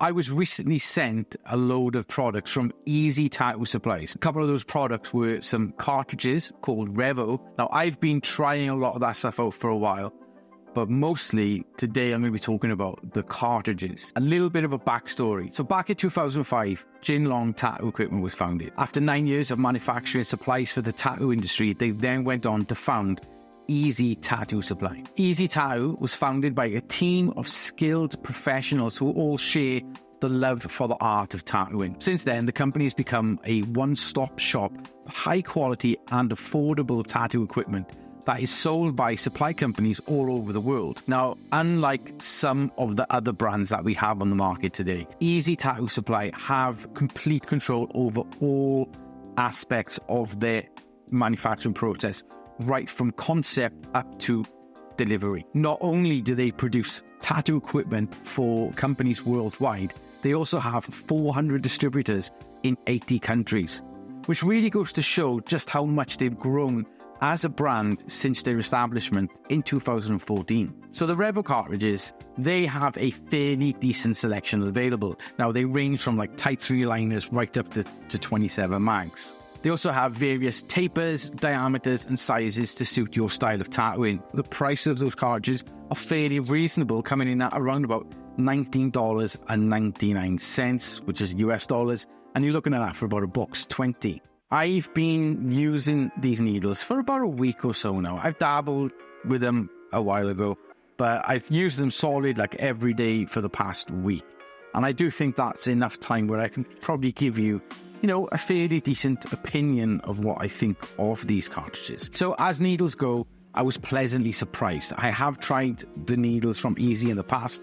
I was recently sent a load of products from Easy Tattoo Supplies. A couple of those products were some cartridges called Revo. Now, I've been trying a lot of that stuff out for a while, but mostly today I'm going to be talking about the cartridges. A little bit of a backstory. So back in 2005, Jinlong Tattoo Equipment was founded. After 9 years of manufacturing supplies for the tattoo industry, they then went on to found Easy Tattoo Supply. Easy Tattoo was founded by a team of skilled professionals who all share the love for the art of tattooing. Since then, the company has become a one-stop shop for high quality and affordable tattoo equipment that is sold by supply companies all over the world. Now, unlike some of the other brands that we have on the market today, Easy Tattoo Supply have complete control over all aspects of their manufacturing process, right from concept up to delivery. Not only do they produce tattoo equipment for companies worldwide, they also have 400 distributors in 80 countries, which really goes to show just how much they've grown as a brand since their establishment in 2014. So the Revo cartridges, they have a fairly decent selection available. Now, they range from like Type 3 liners right up to 27 mags. They also have various tapers, diameters, and sizes to suit your style of tattooing. The price of those cartridges are fairly reasonable, coming in at around about $19.99, which is US dollars, and you're looking at that for about $1.20. I've been using these needles for about a week or so now. I've dabbled with them a while ago, but I've used them solid like every day for the past week. And I do think that's enough time where I can probably give you, a fairly decent opinion of what I think of these cartridges. So as needles go, I was pleasantly surprised. I have tried the needles from Easy in the past,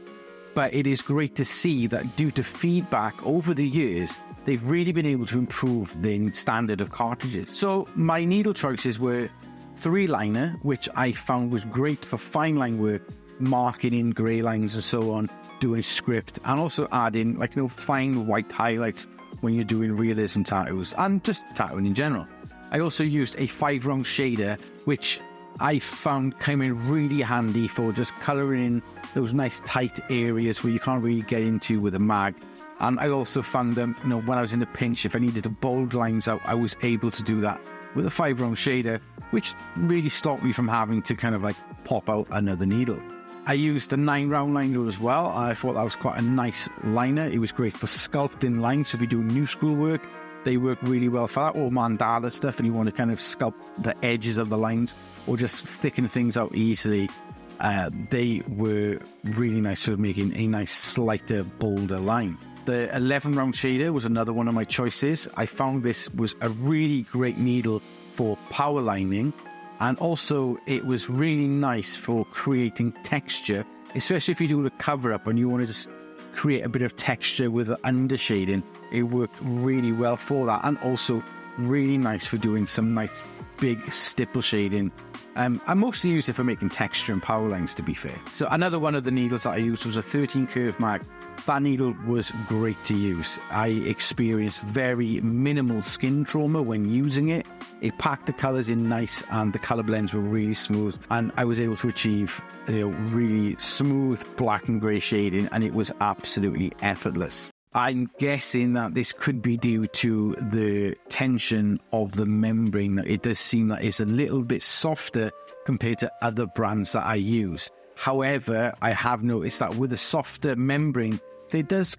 but it is great to see that due to feedback over the years, they've really been able to improve the standard of cartridges. So my needle choices were 3-liner, which I found was great for fine line work, marking in grey lines and so on, doing script, and also adding fine white highlights when you're doing realism tattoos and just tattooing in general. I also used a 5-round shader, which I found came in really handy for just colouring in those nice tight areas where you can't really get into with a mag. And I also found them, when I was in a pinch, if I needed to bold lines out, I was able to do that with a 5-round shader, which really stopped me from having to kind of pop out another needle. I used a 9-round liner as well. I thought that was quite a nice liner. It was great for sculpting lines. So if you do new school work, they work really well for that, or mandala stuff, and you want to kind of sculpt the edges of the lines or just thicken things out easily. They were really nice for making a nice, slighter, bolder line. The 11-round shader was another one of my choices. I found this was a really great needle for power lining, and also it was really nice for creating texture, especially if you do a cover-up and you want to just create a bit of texture with the undershading. It worked really well for that, and also really nice for doing some nice big stipple shading. I mostly use it for making texture and power lines, to be fair. So another one of the needles that I used was a 13 curve mag. That needle was great to use. I experienced very minimal skin trauma when using it. It packed the colours in nice, and the colour blends were really smooth, and I was able to achieve really smooth black and grey shading, and it was absolutely effortless. I'm guessing that this could be due to the tension of the membrane. It does seem that it's a little bit softer compared to other brands that I use. However, I have noticed that with a softer membrane, there does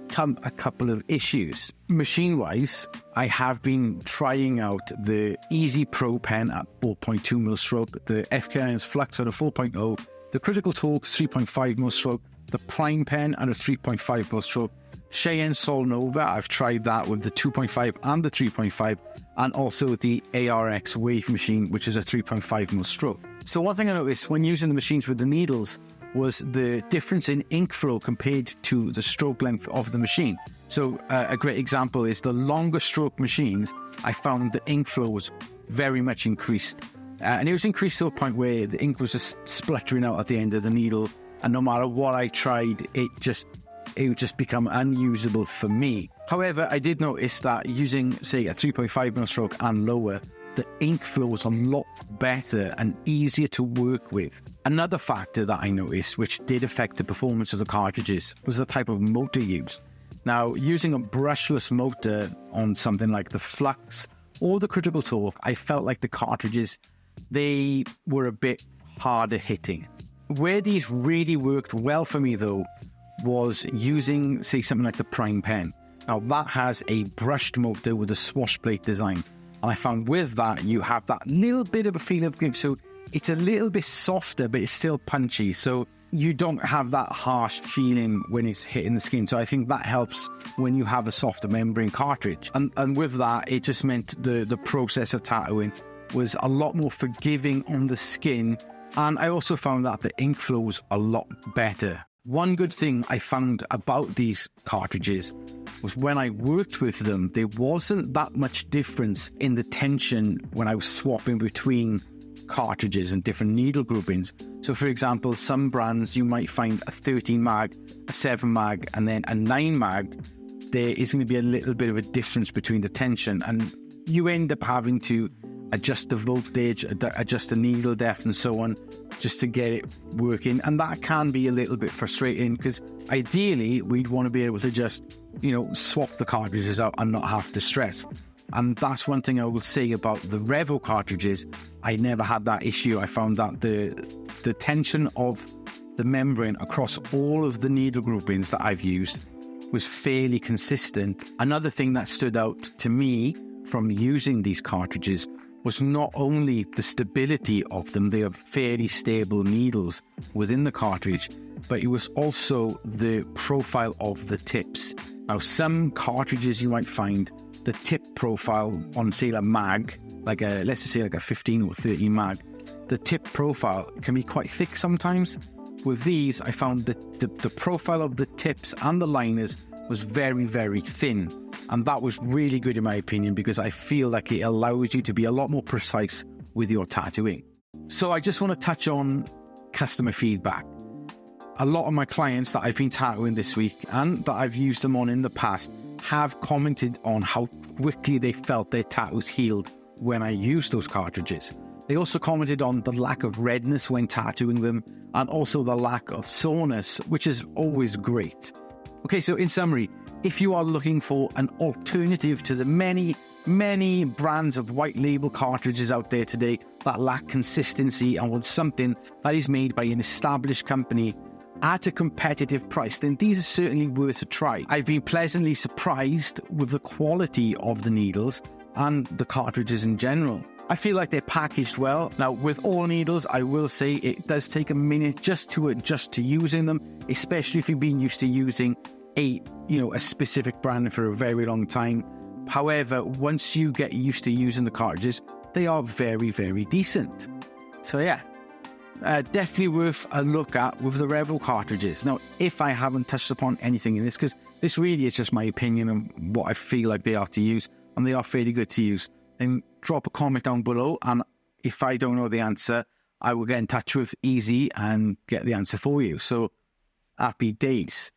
come a couple of issues. Machine-wise, I have been trying out the Easy Pro pen at 4.2mm stroke, the FKI's Flux at a 4.0, the Critical Torques 3.5mm stroke, the Prime pen at a 3.5mm stroke, Cheyenne Sol Nova, I've tried that with the 2.5 and the 3.5, and also the ARX Wave machine, which is a 3.5mm stroke. So one thing I noticed when using the machines with the needles was the difference in ink flow compared to the stroke length of the machine. So a great example is the longer stroke machines. I found the ink flow was very much increased. And it was increased to a point where the ink was just spluttering out at the end of the needle. And no matter what I tried, it would just become unusable for me. However, I did notice that using, say, a 3.5mm stroke and lower, the ink flow was a lot better and easier to work with. Another factor that I noticed, which did affect the performance of the cartridges, was the type of motor used. Now, using a brushless motor on something like the Flux or the Critical Torque, I felt like the cartridges, they were a bit harder hitting. Where these really worked well for me, though, was using, say, something like the Prime Pen. Now, that has a brushed motor with a swash plate design. And I found with that, you have that little bit of a feel of grip. So it's a little bit softer, but it's still punchy. So you don't have that harsh feeling when it's hitting the skin. So I think that helps when you have a softer membrane cartridge. And with that, it just meant the process of tattooing was a lot more forgiving on the skin. And I also found that the ink flow was a lot better. One good thing I found about these cartridges was when I worked with them, there wasn't that much difference in the tension when I was swapping between cartridges and different needle groupings. So for example, some brands you might find a 13 mag, a 7 mag, and then a 9 mag. There is going to be a little bit of a difference between the tension, and you end up having to adjust the voltage, adjust the needle depth and so on, just to get it working. And that can be a little bit frustrating because ideally we'd want to be able to just, swap the cartridges out and not have to stress. And that's one thing I will say about the Revo cartridges. I never had that issue. I found that the tension of the membrane across all of the needle groupings that I've used was fairly consistent. Another thing that stood out to me from using these cartridges was not only the stability of them, they are fairly stable needles within the cartridge, but it was also the profile of the tips. Now, some cartridges you might find the tip profile on, say, a mag, let's just say like a 15 or 30 mag, the tip profile can be quite thick sometimes. With these, I found that the profile of the tips and the liners was very, very thin. And that was really good in my opinion, because I feel like it allows you to be a lot more precise with your tattooing. So I just want to touch on customer feedback. A lot of my clients that I've been tattooing this week and that I've used them on in the past have commented on how quickly they felt their tattoos healed when I used those cartridges. They also commented on the lack of redness when tattooing them, and also the lack of soreness, which is always great. Okay, so in summary, if you are looking for an alternative to the many, many brands of white label cartridges out there today that lack consistency and want something that is made by an established company at a competitive price, then these are certainly worth a try. I've been pleasantly surprised with the quality of the needles and the cartridges in general. I feel like they're packaged well. Now, with all needles, I will say it does take a minute just to adjust to using them, especially if you've been used to using a specific brand for a very long time. However, once you get used to using the cartridges, they are very, very decent. So yeah, definitely worth a look at with the Revo cartridges. Now, if I haven't touched upon anything in this, because this really is just my opinion and what I feel like they are to use, and they are fairly good to use, then drop a comment down below, and if I don't know the answer, I will get in touch with Easy and get the answer for you. So happy days.